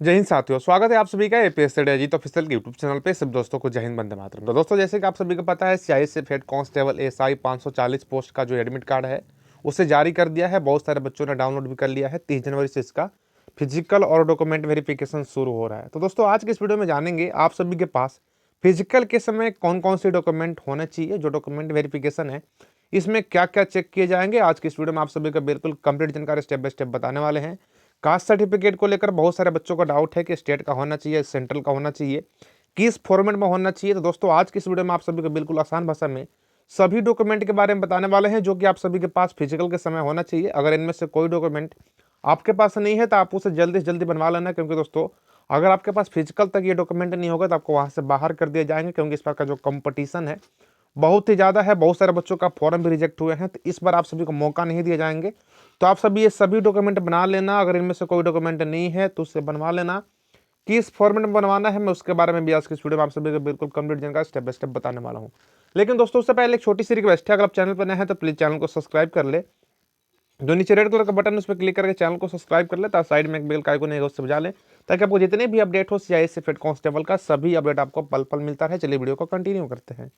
जय हिंद साथियों, स्वागत है आप सभी का एपीएस स्टडी अजीत ऑफिशियल के यूट्यूब चैनल पे। सब दोस्तों को जय हिंद, वंदे मातरम। तो दोस्तों, जैसे कि आप सभी को पता है, CISF head constable SI 540 post का जो एडमिट कार्ड है उसे जारी कर दिया है। बहुत सारे बच्चों ने डाउनलोड भी कर लिया है। 30 जनवरी से इसका फिजिकल और डॉक्यूमेंट वेरिफिकेशन शुरू हो रहा है। तो दोस्तों, आज के इस वीडियो में जानेंगे आप सभी के पास फिजिकल के समय कौन कौन से डॉक्यूमेंट होने चाहिए। जो डॉक्यूमेंट वेरिफिकेशन है इसमें क्या क्या चेक किए जाएंगे, आज की इस वीडियो में आप सभी को बिल्कुल कंप्लीट जानकारी स्टेप बाय स्टेप बताने वाले हैं। कास्ट सर्टिफिकेट को लेकर बहुत सारे बच्चों का डाउट है कि स्टेट का होना चाहिए, सेंट्रल का होना चाहिए, किस फॉर्मेट में होना चाहिए। तो दोस्तों, आज की इस वीडियो में आप सभी को बिल्कुल आसान भाषा में सभी डॉक्यूमेंट के बारे में बताने वाले हैं जो कि आप सभी के पास फिजिकल के समय होना चाहिए। अगर इनमें से कोई डॉक्यूमेंट आपके पास नहीं है तो आप उसे जल्दी से जल्दी बनवा लेना, क्योंकि दोस्तों अगर आपके पास फिजिकल तक ये डॉक्यूमेंट नहीं होगा तो आपको वहां से बाहर कर दिए जाएंगे, क्योंकि इस बार का जो कंपटीशन है बहुत ही ज़्यादा है। बहुत सारे बच्चों का फॉर्म भी रिजेक्ट हुए हैं, तो इस बार आप सभी को मौका नहीं दिए जाएंगे। तो आप सभी ये सभी डॉक्यूमेंट बना लेना। अगर इनमें से कोई डॉक्यूमेंट नहीं है तो उससे बनवा लेना। किस फॉर्मेट में बनवाना है मैं उसके बारे में भी आज की इस वीडियो में आप सभी को बिल्कुल कंप्लीट जानकारी स्टेप बाय स्टेप बताने वाला हूँ। लेकिन दोस्तों, उससे पहले एक छोटी सी रिक्वेस्ट है, अगर आप चैनल पर नए हैं तो प्लीज़ चैनल को सब्सक्राइब कर ले। जो नीचे रेड कलर का बटन है उस पर क्लिक करके चैनल को सब्सक्राइब कर ले, ताकि साइड में एक बेल का आइकन है उससे बजा लें, ताकि आपको जितने भी अपडेट हो सीआईएसएफ हेड कांस्टेबल का सभी अपडेट आपको पल पल मिलता रहे। चलिए वीडियो को कंटिन्यू करते हैं।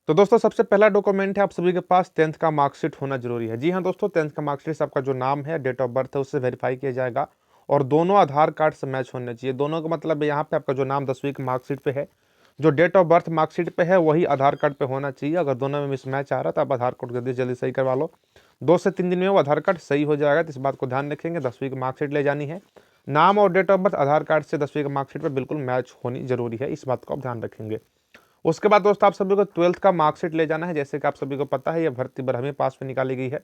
तो दोस्तों, सबसे पहला डॉक्यूमेंट है आप सभी के पास 10th का मार्कशीट होना जरूरी है। जी हाँ दोस्तों, 10th का मार्कशीट से आपका जो नाम है, डेट ऑफ बर्थ है, उससे वेरीफाई किया जाएगा और दोनों आधार कार्ड से मैच होने चाहिए। दोनों का मतलब यहाँ पे आपका जो नाम 10वीं की मार्कशीट पे है, जो डेट ऑफ बर्थ मार्कशीट पे है, वही आधार कार्ड पे होना चाहिए। अगर दोनों में मिसमैच आ रहा है तो आप आधार कार्ड जल्दी जल्दी सही करवा लो। 2 से 3 दिन में वो आधार कार्ड सही हो जाएगा। तो इस बात को ध्यान रखेंगे, 10वीं की मार्कशीट ले जानी है। नाम और date of birth Aadhaar card से 10वीं की मार्कशीट पर बिल्कुल मैच होनी जरूरी है, इस बात को आप ध्यान रखेंगे। उसके बाद दोस्तों, आप सभी को 12th का मार्कशीट ले जाना है। जैसे कि आप सभी को पता है, ये भर्ती 12वीं पास में निकाली गई है,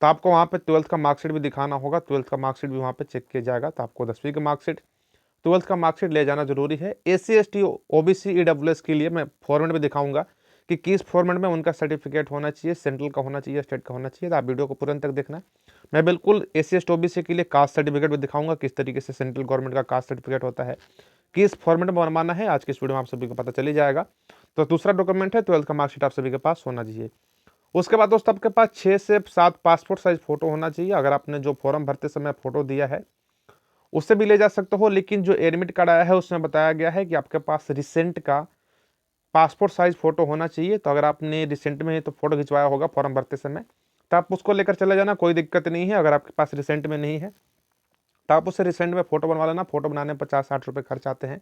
तो आपको वहाँ पे 12th का मार्कशीट भी दिखाना होगा। 12th का मार्कशीट भी वहाँ पे चेक किया जाएगा। तो आपको 10वीं की मार्कशीट, 12th का मार्कशीट ले जाना जरूरी है। एससी एसटी ओबीसी ईडब्ल्यूएस के लिए मैं फॉर्मेट में दिखाऊंगा कि किस फॉर्मेट में उनका सर्टिफिकेट होना चाहिए, सेंट्रल का होना चाहिए, स्टेट का होना चाहिए। तो आप वीडियो को पूर्ण तक देखना। मैं बिल्कुल एससी एसटी ओबीसी के लिए कास्ट सर्टिफिकेट भी दिखाऊंगा, किस तरीके से सेंट्रल गवर्नमेंट का कास्ट सर्टिफिकेट होता है, किस फॉर्मेट में बनवाना है, आज की इस वीडियो में आप सभी को पता चली जाएगा। तो दूसरा डॉक्यूमेंट है 12th का मार्कशीट, आप सभी के पास होना चाहिए। उसके बाद दोस्तों, आपके पास 6 से 7 पासपोर्ट साइज फोटो होना चाहिए। अगर आपने जो फॉर्म भरते समय फोटो दिया है उससे भी ले जा सकते हो, लेकिन जो एडमिट कार्ड आया है उसमें बताया गया है कि आपके पास रिसेंट का पासपोर्ट साइज फोटो होना चाहिए। तो अगर आपने रिसेंट में तो फोटो खिंचवाया होगा फॉर्म भरते समय, तो आप उसको लेकर चले जाना, कोई दिक्कत नहीं है। अगर आपके पास रिसेंट में नहीं है तो आप उससे रिसेंट में फोटो बनवा लेना। फोटो बनाने में 50-60 रुपये खर्च आते हैं।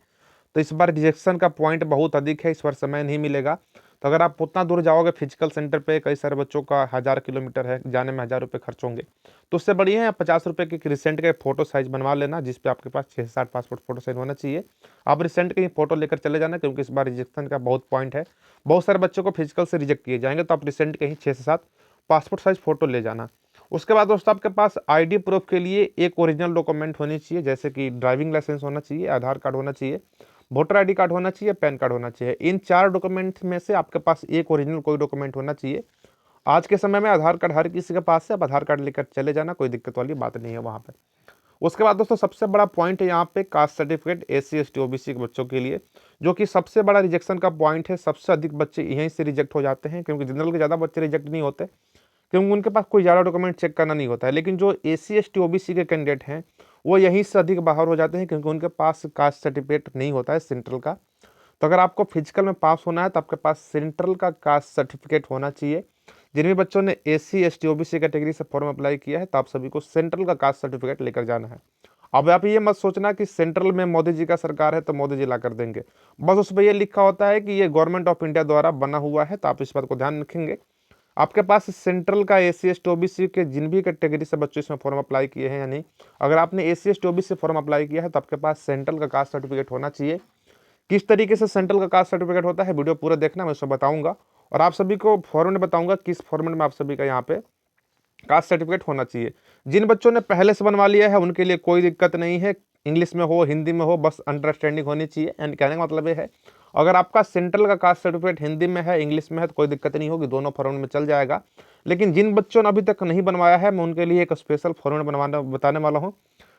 तो इस बार रिजेक्शन का पॉइंट बहुत अधिक है, इस बार समय नहीं मिलेगा। तो अगर आप उतना दूर जाओगे फिजिकल सेंटर पे, कई सारे बच्चों का 1000 किलोमीटर है, जाने में 1000 रुपये खर्च होंगे, तो उससे बढ़िया है 50 रुपये की रिसेंट का फोटो साइज बनवा लेना, जिसपे आपके पास 6 से 7 पासपोर्ट फोटो साइज होना चाहिए। आप रिसेंट की फोटो लेकर चले जाना, क्योंकि इस बार रिजेक्शन का बहुत पॉइंट है। बहुत सारे बच्चों को फिजिकल से रिजेक्ट किए जाएंगे, तो आप रिसेंट के ही 6 से 7 पासपोर्ट साइज फोटो ले जाना। उसके बाद दोस्तों, आपके पास आईडी प्रूफ के लिए एक ओरिजिनल डॉक्यूमेंट होनी चाहिए, जैसे कि ड्राइविंग लाइसेंस होना चाहिए, आधार कार्ड होना चाहिए, वोटर आईडी कार्ड होना चाहिए, पैन कार्ड होना चाहिए। इन 4 डॉक्यूमेंट में से आपके पास एक ओरिजिनल कोई डॉक्यूमेंट होना चाहिए। आज के समय में आधार कार्ड हर किसी के पास है, आप आधार कार्ड लेकर चले जाना, कोई दिक्कत वाली बात नहीं है वहाँ पे। उसके बाद दोस्तों, सबसे बड़ा पॉइंट है यहाँ पे caste certificate SC ST OBC के बच्चों के लिए, जो कि सबसे बड़ा रिजेक्शन का पॉइंट है। सबसे अधिक बच्चे यहीं से रिजेक्ट हो जाते हैं, क्योंकि जनरल के ज़्यादा बच्चे रिजेक्ट नहीं होते, क्योंकि उनके पास कोई ज़्यादा डॉक्यूमेंट चेक करना नहीं होता है। लेकिन जो एससी एसटी ओबीसी के कैंडिडेट हैं वो यहीं से अधिक बाहर हो जाते हैं, क्योंकि उनके पास कास्ट सर्टिफिकेट नहीं होता है सेंट्रल का। तो अगर आपको फिजिकल में पास होना है तो आपके पास सेंट्रल का कास्ट सर्टिफिकेट होना चाहिए। जिन भी बच्चों ने एससी एसटी ओबीसी कैटेगरी से फॉर्म अप्लाई किया है तो आप सभी को सेंट्रल का कास्ट सर्टिफिकेट लेकर जाना है। अब आप ये मत सोचना कि सेंट्रल में मोदी जी का सरकार है तो मोदी जी ला कर देंगे। बस उस पर यह लिखा होता है कि ये गवर्नमेंट ऑफ इंडिया द्वारा बना हुआ है, तो आप इस बात को ध्यान रखेंगे। आपके पास सेंट्रल का एससी एसटी ओबीसी के जिन भी कैटेगरी से बच्चों इसमें फॉर्म अप्लाई किए हैं या नहीं, अगर आपने एससी एसटी ओबीसी से फॉर्म अप्लाई किया है तो आपके पास सेंट्रल का कास्ट सर्टिफिकेट होना चाहिए। किस तरीके से सेंट्रल का कास्ट सर्टिफिकेट होता है, वीडियो पूरा देखना, मैं उसमें बताऊंगा। और आप सभी को फॉर्मेट बताऊंगा किस फॉर्मेट में आप सभी का यहाँ पे कास्ट सर्टिफिकेट होना चाहिए। जिन बच्चों ने पहले से बनवा लिया है उनके लिए कोई दिक्कत नहीं है, इंग्लिश में हो हिंदी में हो, बस अंडरस्टैंडिंग होनी चाहिए। एंड कहने का मतलब ये है, अगर आपका सेंट्रल का कास्ट सर्टिफिकेट हिंदी में है, इंग्लिश में है, तो कोई दिक्कत नहीं होगी, दोनों फॉर्मेट में चल जाएगा। लेकिन जिन बच्चों ने अभी तक नहीं बनवाया है, मैं उनके लिए एक स्पेशल फॉर्मेट बनवाना बताने वाला हूँ,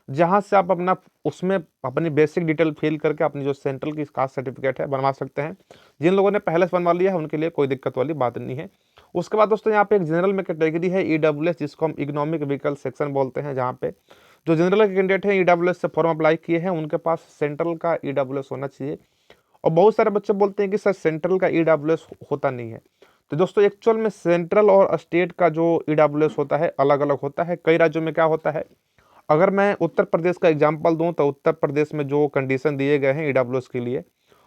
जहाँ से आप अपना उसमें अपनी बेसिक डिटेल फिल करके अपनी जो सेंट्रल की कास्ट सर्टिफिकेट है बनवा सकते हैं। जिन लोगों ने पहले से बनवा लिया है उनके लिए कोई दिक्कत वाली बात नहीं है। उसके बाद दोस्तों, यहाँ पे एक जनरल में कैटेगरी है ईडब्ल्यूएस, जिसको हम इकोनॉमिक व्हीकल सेक्शन बोलते हैं, जहाँ पे जो जनरल के कैंडिडेट हैं ईडब्ल्यूएस से फॉर्म अप्लाई किए हैं उनके पास सेंट्रल का ईडब्ल्यूएस होना चाहिए। और बहुत सारे बच्चे बोलते हैं कि सर सेंट्रल का ईडब्ल्यूएस होता नहीं है। तो दोस्तों एक्चुअल में सेंट्रल और स्टेट का जो ईडब्ल्यूएस होता है अलग अलग होता है। कई राज्यों में क्या होता है, अगर मैं उत्तर प्रदेश का एग्जाम्पल दूं तो उत्तर प्रदेश में जो कंडीशन दिए गए हैं ईडब्ल्यूएस के लिए,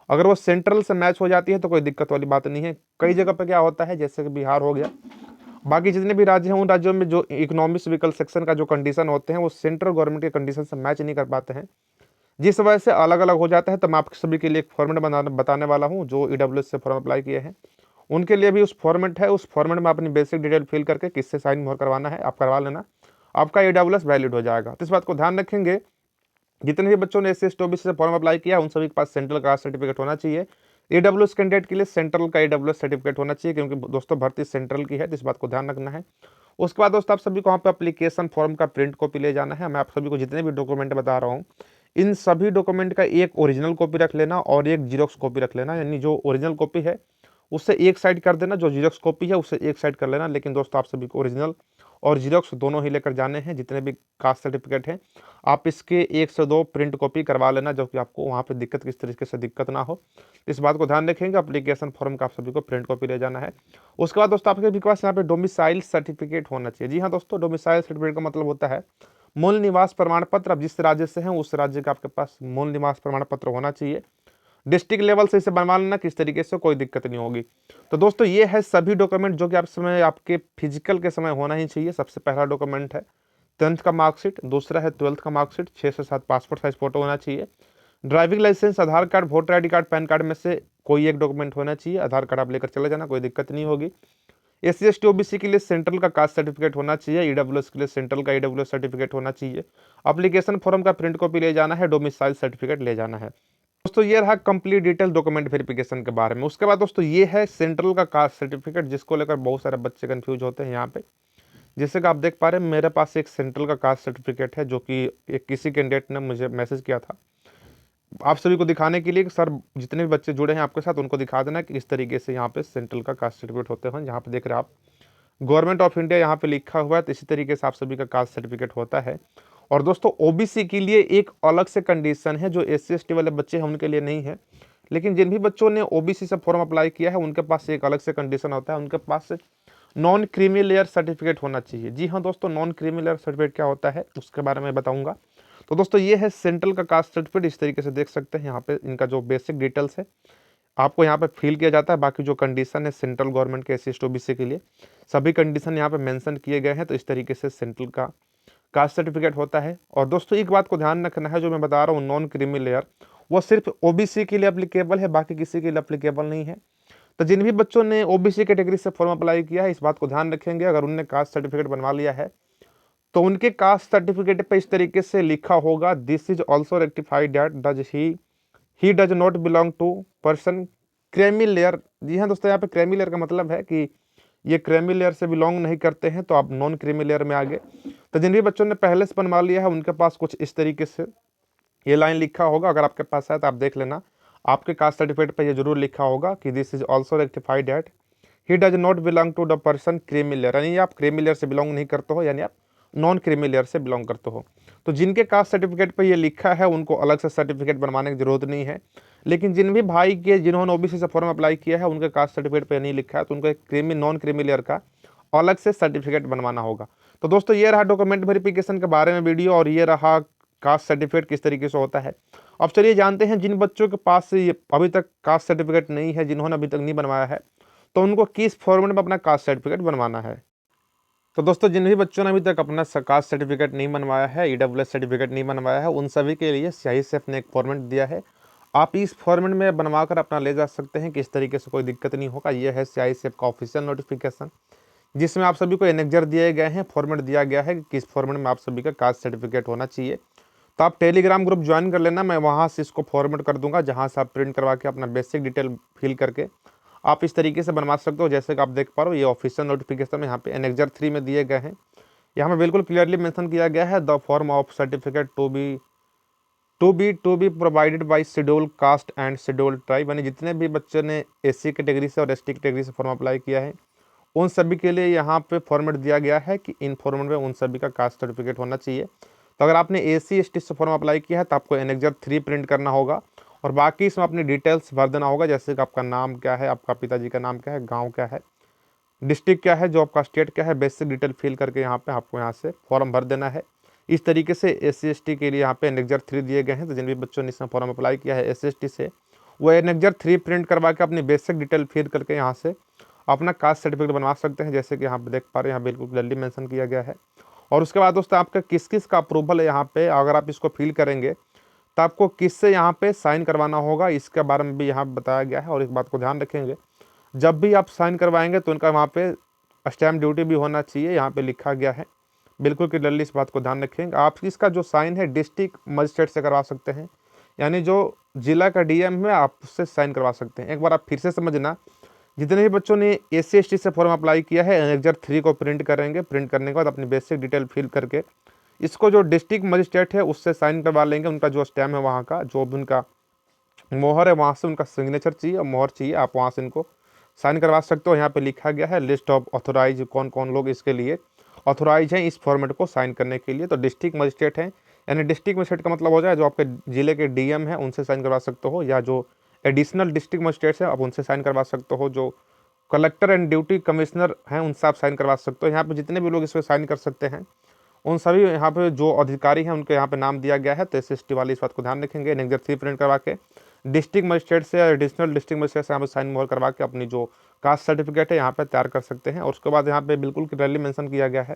अगर वो सेंट्रल से मैच हो जाती है तो कोई दिक्कत वाली बात नहीं है। कई जगह पे क्या होता है, जैसे कि बिहार हो गया, बाकी जितने भी राज्य हैं उन राज्यों में जो इकोनॉमिक्स व्हीकल सेक्शन का जो कंडीशन होते हैं वो सेंट्रल गवर्नमेंट के कंडीशन से मैच नहीं कर पाते हैं, जिस वजह से अलग अलग हो जाता है। तो मैं आप सभी के लिए एक फॉर्मेट बताने वाला हूँ जो ईडब्ल्यूएस से फॉर्म अप्लाई किए हैं उनके लिए भी उस फॉर्मेट है। उस फॉर्मेट में अपनी बेसिक डिटेल फिल करके किससे साइन मोहर करवाना है आप करवा लेना, आपका ईडब्ल्यूएस वैलिड हो जाएगा। तो इस बात को ध्यान रखेंगे, जितने भी बच्चों ने एससी ओबीसी से फॉर्म अप्लाई किया उन सभी के पास सेंट्रल कास्ट सर्टिफिकेट होना चाहिए। ईडब्ल्यूएस कैंडिडेट के लिए सेंट्रल का ईडब्ल्यूएस सर्टिफिकेट होना चाहिए, क्योंकि दोस्तों भर्ती सेंट्रल की है, तो इस बात को ध्यान रखना है। उसके बाद दोस्तों आप सभी को वहाँ पे एप्लीकेशन फॉर्म का प्रिंट कॉपी ले जाना है। मैं आप सभी को जितने भी डॉक्यूमेंट बता रहा हूँ इन सभी डॉक्यूमेंट का एक ओरिजिनल कॉपी रख लेना और एक जीरोक्स कॉपी रख लेना, यानी जो ओरिजिनल कॉपी है उससे एक साइड कर देना, जो जीरोक्स कॉपी है उससे एक साइड कर लेना। लेकिन दोस्तों आप सभी को ओरिजिनल और जीरोक्स दोनों ही लेकर जाने हैं। जितने भी कास्ट सर्टिफिकेट हैं आप इसके 1 से 2 प्रिंट कॉपी करवा लेना, जो कि आपको वहाँ पे दिक्कत किस तरीके से दिक्कत ना हो। इस बात को ध्यान रखेंगे, एप्लीकेशन फॉर्म का आप सभी को प्रिंट कॉपी ले जाना है। उसके बाद दोस्तों आपके पास यहाँ पे डोमिसाइल सर्टिफिकेट होना चाहिए। जी हाँ दोस्तों, डोमिसाइल सर्टिफिकेट का मतलब होता है मूल निवास प्रमाण पत्र। अब जिस राज्य से हैं उस राज्य का आपके पास मूल निवास प्रमाण पत्र होना चाहिए। डिस्ट्रिक्ट लेवल से इसे बनवा लेना, किस तरीके से कोई दिक्कत नहीं होगी। तो दोस्तों ये है सभी डॉक्यूमेंट जो कि आप समय आपके फिजिकल के समय होना ही चाहिए। सबसे पहला डॉक्यूमेंट है 10th का मार्कशीट, दूसरा है 12th का मार्कशीट, 6 से 7 पासपोर्ट साइज फोटो होना चाहिए, driving licence, Aadhaar card, voter ID card, PAN card में से कोई एक डॉक्यूमेंट होना चाहिए। आधार कार्ड आप लेकर चले जाना, कोई दिक्कत नहीं होगी। एससी एसटी ओबीसी के लिए सेंट्रल का कास्ट सर्टिफिकेट होना चाहिए। ईडब्ल्यूएस के लिए सेंट्रल का ईडब्ल्यूएस सर्टिफिकेट होना चाहिए। एप्लीकेशन फॉर्म का प्रिंट कॉपी ले जाना है, डोमिसाइल सर्टिफिकेट ले जाना है। दोस्तों ये रहा कंप्लीट डिटेल डॉक्यूमेंट वेरिफिकेशन के बारे में। उसके बाद दोस्तों ये है सेंट्रल का कास्ट सर्टिफिकेट, जिसको लेकर बहुत सारे बच्चे कंफ्यूज होते हैं यहाँ पे। जैसे कि आप देख पा रहे हैं मेरे पास एक सेंट्रल का कास्ट सर्टिफिकेट है, जो कि एक किसी कैंडिडेट ने मुझे मैसेज किया था आप सभी को दिखाने के लिए कि सर जितने भी बच्चे जुड़े हैं आपके साथ उनको दिखा देना कि इस तरीके से यहाँ पे सेंट्रल का कास्ट सर्टिफिकेट होते हैं। यहाँ पे देख रहे हैं आप गवर्नमेंट ऑफ इंडिया यहाँ पे लिखा हुआ है, तो इसी तरीके से आप सभी का कास्ट सर्टिफिकेट होता है। और दोस्तों ओबीसी के लिए एक अलग से कंडीशन है, जो एससी एसटी वाले बच्चे हैं उनके लिए नहीं है। लेकिन जिन भी बच्चों ने ओबीसी से फॉर्म अप्लाई किया है उनके पास एक अलग से कंडीशन होता है, उनके पास नॉन क्रीमी लेयर सर्टिफिकेट होना चाहिए। जी हाँ दोस्तों, नॉन क्रीमी लेयर सर्टिफिकेट क्या होता है उसके बारे में बताऊंगा। तो दोस्तों ये है सेंट्रल का कास्ट सर्टिफिकेट, इस तरीके से देख सकते हैं यहाँ पे इनका जो बेसिक डिटेल्स है आपको यहाँ पे फिल किया जाता है। बाकी जो कंडीशन है सेंट्रल गवर्नमेंट के एससी एसटी ओबीसी के लिए सभी कंडीशन यहाँ पे मेंशन किए गए हैं। तो इस तरीके से सेंट्रल का कास्ट सर्टिफिकेट होता है। और दोस्तों एक बात को ध्यान रखना है, जो मैं बता रहा हूँ नॉन क्रीमी लेयर वो सिर्फ ओबीसी के लिए अप्लीकेबल है, बाकी किसी के लिए अप्लीकेबल नहीं है। तो जिन भी बच्चों ने ओबीसी कैटेगरी से फॉर्म अप्लाई किया है इस बात को ध्यान रखेंगे, अगर उनने कास्ट सर्टिफिकेट बनवा लिया है तो उनके कास्ट सर्टिफिकेट पे इस तरीके से लिखा होगा this is also rectified that does he does not belong to person creamy layer. जी हाँ दोस्तों, यहाँ पे क्रेमी लेयर का मतलब है कि ये क्रेमी लेयर से बिलोंग नहीं करते हैं, तो आप नॉन क्रेमी लेयर में आ गए। तो जिन भी बच्चों ने पहले से बनवा लिया है उनके पास कुछ इस तरीके से ये लाइन लिखा होगा, अगर आपके पास है तो आप देख लेना। आपके कास्ट सर्टिफिकेट पे ये जरूर लिखा होगा कि this is also rectified that he does not belong to the person creamy layer, यानी आप क्रीमी लेयर से बिलोंग नहीं करते हो, यानी आप नॉन क्रीमी लेयर से बिलोंग करते हो। तो जिनके कास्ट सर्टिफिकेट पे ये लिखा है उनको अलग से सर्टिफिकेट बनवाने की जरूरत नहीं है। लेकिन जिन भी भाई के जिन्होंने ओबीसी से फॉर्म अप्लाई किया है उनके कास्ट सर्टिफिकेट पे नहीं लिखा है तो उनको एक क्रीमी नॉन क्रीमी लेयर का अलग से सर्टिफिकेट बनवाना होगा। तो दोस्तों ये रहा डॉक्यूमेंट वेरिफिकेशन के बारे में वीडियो, और ये रहा कास्ट सर्टिफिकेट किस तरीके से होता है। अब चलिए जानते हैं जिन बच्चों के पास अभी तक कास्ट सर्टिफिकेट नहीं है, जिन्होंने अभी तक नहीं बनवाया है, तो उनको किस फॉर्मेट में अपना कास्ट सर्टिफिकेट बनवाना है। तो दोस्तों जिन भी बच्चों ने अभी तक अपना कास्ट सर्टिफिकेट नहीं बनवाया है, ईडब्ल्यूएस सर्टिफिकेट नहीं बनवाया है, उन सभी के लिए सीआईएसएफ ने एक फॉर्मेट दिया है। आप इस फॉर्मेट में बनवा कर अपना ले जा सकते हैं, किस तरीके से कोई दिक्कत नहीं होगा। यह है सीआईएसएफ का ऑफिशियल नोटिफिकेशन, जिसमें आप सभी को एनेक्जर दिए गए हैं, फॉर्मेट दिया गया है कि किस फॉर्मेट में आप सभी का कास्ट सर्टिफिकेट होना चाहिए। तो आप टेलीग्राम ग्रुप ज्वाइन कर लेना, मैं वहाँ से इसको फॉर्मेट कर दूंगा, जहाँ से आप प्रिंट करवा के अपना बेसिक डिटेल फिल करके आप इस तरीके से बनवा सकते हो। जैसे कि आप देख पा रहे हो ये ऑफिशियल नोटिफिकेशन में यहाँ पे एनेक्जर 3 में दिए गए हैं। यहाँ पे बिल्कुल क्लियरली मेंशन किया गया है the form of certificate to be provided by schedule caste and schedule tribe, यानी जितने भी बच्चे ने एससी कैटेगरी से और एसटी कैटेगरी से फॉर्म अप्लाई किया है उन सभी के लिए यहाँ पे फॉर्मेट दिया गया है कि इन फॉर्मेट में उन सभी का कास्ट सर्टिफिकेट होना चाहिए। तो अगर आपने SC/ST से फॉर्म अप्लाई किया है तो आपको एनेक्जर 3 प्रिंट करना होगा और बाकी इसमें अपनी डिटेल्स भर देना होगा, जैसे कि आपका नाम क्या है, आपका पिताजी का नाम क्या है, गाँव क्या है, डिस्ट्रिक्ट क्या है, जो आपका स्टेट क्या है, बेसिक डिटेल फिल करके यहाँ पे आपको यहाँ से फॉर्म भर देना है। इस तरीके से SC/ST के लिए यहाँ पे एनेक्जर 3 दिए गए हैं। तो जिन भी बच्चों ने इसमें फॉर्म अप्लाई किया है SC/ST से, वो एनेक्जर 3 प्रिंट करवा के अपनी बेसिक डिटेल फिल करके यहाँ से अपना कास्ट सर्टिफिकेट बनवा सकते हैं, जैसे कि यहाँ पे देख पा रहे हैं, यहाँ बिल्कुल क्लियरली मेंशन किया गया है। और उसके बाद दोस्तों आपका किस किस का अप्रूवल है यहाँ पे, अगर आप इसको फिल करेंगे तो आपको किससे यहाँ पे साइन करवाना होगा, इसके बारे में भी यहाँ बताया गया है। और इस बात को ध्यान रखेंगे, जब भी आप साइन करवाएंगे तो उनका वहाँ पे स्टैम्प ड्यूटी भी होना चाहिए, यहाँ पे लिखा गया है। बिल्कुल क्लियरली इस बात को ध्यान रखेंगे। आप इसका जो साइन है डिस्ट्रिक्ट मजिस्ट्रेट से करवा सकते हैं, यानी जो जिला का DM है आप उससे साइन करवा सकते हैं। एक बार आप फिर से समझना, जितने भी बच्चों ने SC/ST से फॉर्म अप्लाई किया है एनेक्जर 3 को प्रिंट करेंगे। प्रिंट करने के बाद अपनी बेसिक डिटेल फिल करके इसको जो डिस्ट्रिक्ट मजिस्ट्रेट है उससे साइन करवा लेंगे। उनका जो स्टैम्प है वहाँ का, जो भी उनका मोहर है, वहाँ से उनका सिग्नेचर चाहिए और मोहर चाहिए, आप वहाँ से इनको साइन करवा सकते हो। यहाँ पे लिखा गया है लिस्ट ऑफ ऑथोराइज, कौन कौन लोग इसके लिए ऑथोराइज हैं इस फॉर्मेट को साइन करने के लिए। तो डिस्ट्रिक्ट मजिस्ट्रेट हैं, यानी डिस्ट्रिक्ट मजिस्ट्रेट का मतलब हो जाए जो आपके जिले के DM है उनसे साइन करवा सकते हो, या जो एडिशनल डिस्ट्रिक्ट मजिस्ट्रेट है आप उनसे साइन करवा सकते हो, जो कलेक्टर एंड ड्यूटी कमिश्नर हैं उनसे आप साइन करवा सकते हो। यहाँ पे जितने भी लोग इस पर साइन कर सकते हैं उन सभी यहाँ पे जो अधिकारी हैं उनके यहाँ पे नाम दिया गया है। तो SC/ST वाले इस बात को ध्यान रखेंगे। एनेक्जर 3 प्रिंट करवा के डिस्ट्रिक्ट मजिस्ट्रेट से या एडिशनल डिस्ट्रिक्ट मजिस्ट्रेट से यहाँ पे साइन मोहर करवा के अपनी जो कास्ट सर्टिफिकेट है यहाँ पे तैयार कर सकते हैं। और उसके बाद यहाँ पे बिल्कुल क्लियरली मेंशन किया गया है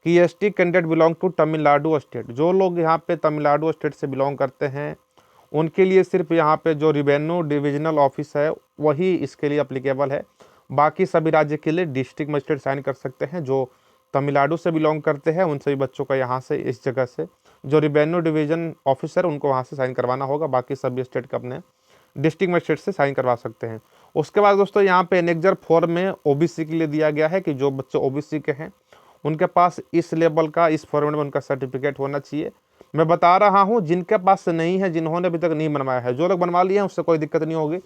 कि ST candidate belong to Tamil Nadu state. जो लोग यहाँ पे तमिलनाडु स्टेट से बिलोंग करते हैं उनके लिए सिर्फ यहाँ पे जो रेवेन्यू डिविजनल ऑफिस है वही इसके लिए अप्लीकेबल है। बाकी सभी राज्य के लिए डिस्ट्रिक्ट मजिस्ट्रेट साइन कर सकते हैं। जो तमिलनाडु से बिलोंग करते हैं उन सभी बच्चों का यहाँ से इस जगह से जो रेवेन्यू डिवीजन ऑफिसर उनको वहाँ से साइन करवाना होगा। बाकी सभी स्टेट का अपने डिस्ट्रिक्ट मजिस्ट्रेट से साइन करवा सकते हैं। उसके बाद दोस्तों यहाँ पे एनेक्जर 4 में OBC के लिए दिया गया है कि जो बच्चे OBC के हैं उनके पास इस लेवल का, इस फॉर्मेट में उनका सर्टिफिकेट होना चाहिए। मैं बता रहा हूँ जिनके पास नहीं है, जिन्होंने अभी तक नहीं बनवाया है, जो लोग बनवा लिए हैं उससे कोई दिक्कत नहीं होगी,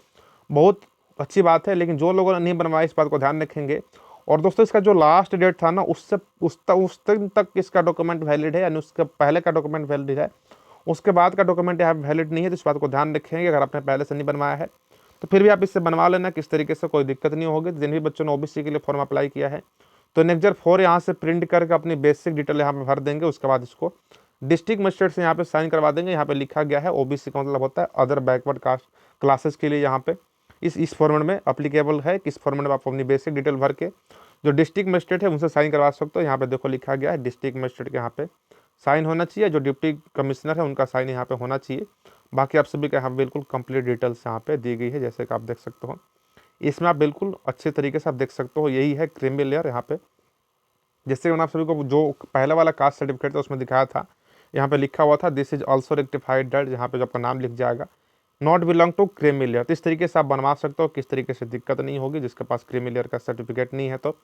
बहुत अच्छी बात है। लेकिन जो लोगों ने नहीं बनवाया इस बात को ध्यान रखेंगे। और दोस्तों इसका जो लास्ट डेट था ना उस दिन तक इसका डॉक्यूमेंट वैलिड है, यानी उसके पहले का डॉक्यूमेंट वैलिड है, उसके बाद का डॉक्यूमेंट यहाँ वैलिड नहीं है। तो इस बात को ध्यान रखेंगे। अगर आपने पहले से नहीं बनवाया है तो फिर भी आप इससे बनवा लेना, किस तरीके से कोई दिक्कत नहीं होगी। जिन भी बच्चों ने OBC के लिए फॉर्म अप्लाई किया है तो एनेक्जर 4 यहाँ से प्रिंट करके अपनी बेसिक डिटेल यहाँ पे भर देंगे। उसके बाद इसको डिस्ट्रिक्ट मजिस्ट्रेट से यहाँ पे साइन करवा देंगे। यहाँ पे लिखा गया है OBC का मतलब होता है अदर बैकवर्ड कास्ट क्लासेस के लिए यहाँ पे इस फॉर्मेट में अप्लीकेबल है। किस फॉर्मेट में आप अपनी बेसिक डिटेल भर के जो डिस्ट्रिक्ट मजिस्ट्रेट है उनसे साइन करवा सकते हो। यहाँ पे देखो लिखा गया है डिस्ट्रिक्ट मजिस्ट्रेट के यहाँ पे साइन होना चाहिए, जो डिप्टी कमिश्नर है उनका साइन यहाँ पे होना चाहिए। बाकी आप सभी का यहाँ बिल्कुल कंप्लीट डिटेल्स यहाँ पे दी गई है, जैसे कि आप देख सकते हो। इसमें आप बिल्कुल अच्छे तरीके से आप देख सकते हो, यही है क्रीमी लेयर। यहाँ पे जैसे मैंने आप सभी को जो पहला वाला कास्ट सर्टिफिकेट था उसमें दिखाया था, यहाँ पे लिखा हुआ था this is also rectified date, यहाँ पे जो आपका नाम लिख जाएगा not belong to creamy layer. तो इस तरीके से आप बनवा सकते हो, किस तरीके से दिक्कत नहीं होगी। जिसके पास क्रीमी लेयर का सर्टिफिकेट नहीं है तो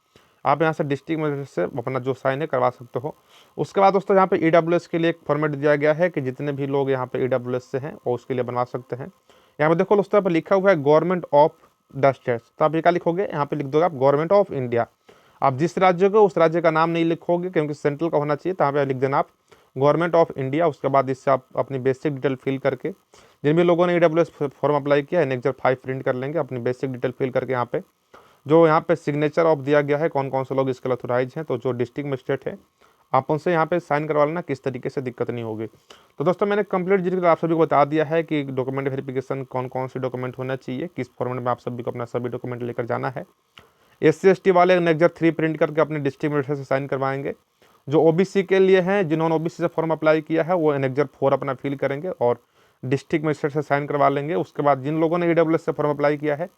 आप यहाँ से डिस्ट्रिक्ट मजिस्ट्रेट से अपना जो साइन है करवा सकते हो। उसके बाद दोस्तों यहाँ पे EWS के लिए एक फॉर्मेट दिया गया है कि जितने भी लोग यहाँ पे EWS से हैं वो उसके लिए बनवा सकते हैं। यहाँ पे देखो दोस्तों यहाँ पे लिखा हुआ है गवर्नमेंट ऑफ द स्टेट्स, तो आप ये क्या लिखोगे, यहाँ पे लिख दोगे आप गवर्नमेंट ऑफ इंडिया। आप जिस राज्य को उस राज्य का नाम नहीं लिखोगे क्योंकि सेंट्रल का होना चाहिए, तो यहाँ पे लिख देना आप गवर्नमेंट ऑफ इंडिया। उसके बाद इससे आप अपनी बेसिक डिटेल फिल करके, जिन भी लोगों ने EWS फॉर्म अप्लाई किया है एनेक्जर 5 प्रिंट कर लेंगे, अपनी बेसिक डिटेल फिल करके यहाँ पे जो यहाँ पे सिग्नेचर ऑफ दिया गया है कौन कौन से लोग इसके लिए ऑथोराइज हैं, तो जो डिस्ट्रिक्ट मजिस्ट्रेट है आप उनसे यहाँ पे साइन करवा लेना, किस तरीके से दिक्कत नहीं होगी। तो दोस्तों मैंने कंप्लीट डिटेल आप सभी को बता दिया है कि डॉक्यूमेंट वेरिफिकेशन कौन कौन सी डॉक्यूमेंट होना चाहिए, किस फॉर्मेट में आप सभी को अपना सभी डॉक्यूमेंट लेकर जाना है। SC/ST वाले एनेक्जर 3 प्रिंट करके अपने डिस्ट्रिक्ट मजिस्ट्रेट से साइन करवाएंगे। जो OBC के लिए हैं, जिन्होंने OBC से फॉर्म अप्लाई किया है वो एनेक्जर 4 अपना फिल करेंगे और डिस्ट्रिक्ट मजिस्ट्रेट से साइन करवा लेंगे। उसके बाद जिन लोगों ने EWS से फॉर्म अप्लाई किया है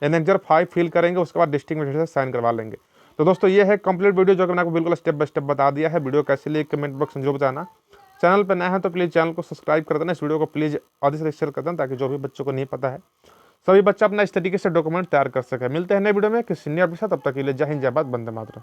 एनेक्जर 5 फिल करेंगे, उसके बाद डिस्ट्रिक्ट मजिस्ट्रेट से साइन करवा लेंगे। तो दोस्तों ये है कंप्लीट वीडियो जो कि मैंने आपको बिल्कुल स्टेप बाय स्टेप बता दिया है। वीडियो कैसे लिए कमेंट बॉक्स में जो बताना। चैनल पर नया है तो प्लीज़ चैनल को सब्सक्राइब कर देना, इस वीडियो को प्लीज़ अधिक से शेयर कर देना ताकि जो भी बच्चों को नहीं पता है सभी बच्चा अपना इस तरीके से डॉक्यूमेंट तैयार कर सके। मिलते हैं नए वीडियो में किसी नए अपडेट के साथ, तब तक के लिए जय हिंद, जय भारत, वंदे मातरम।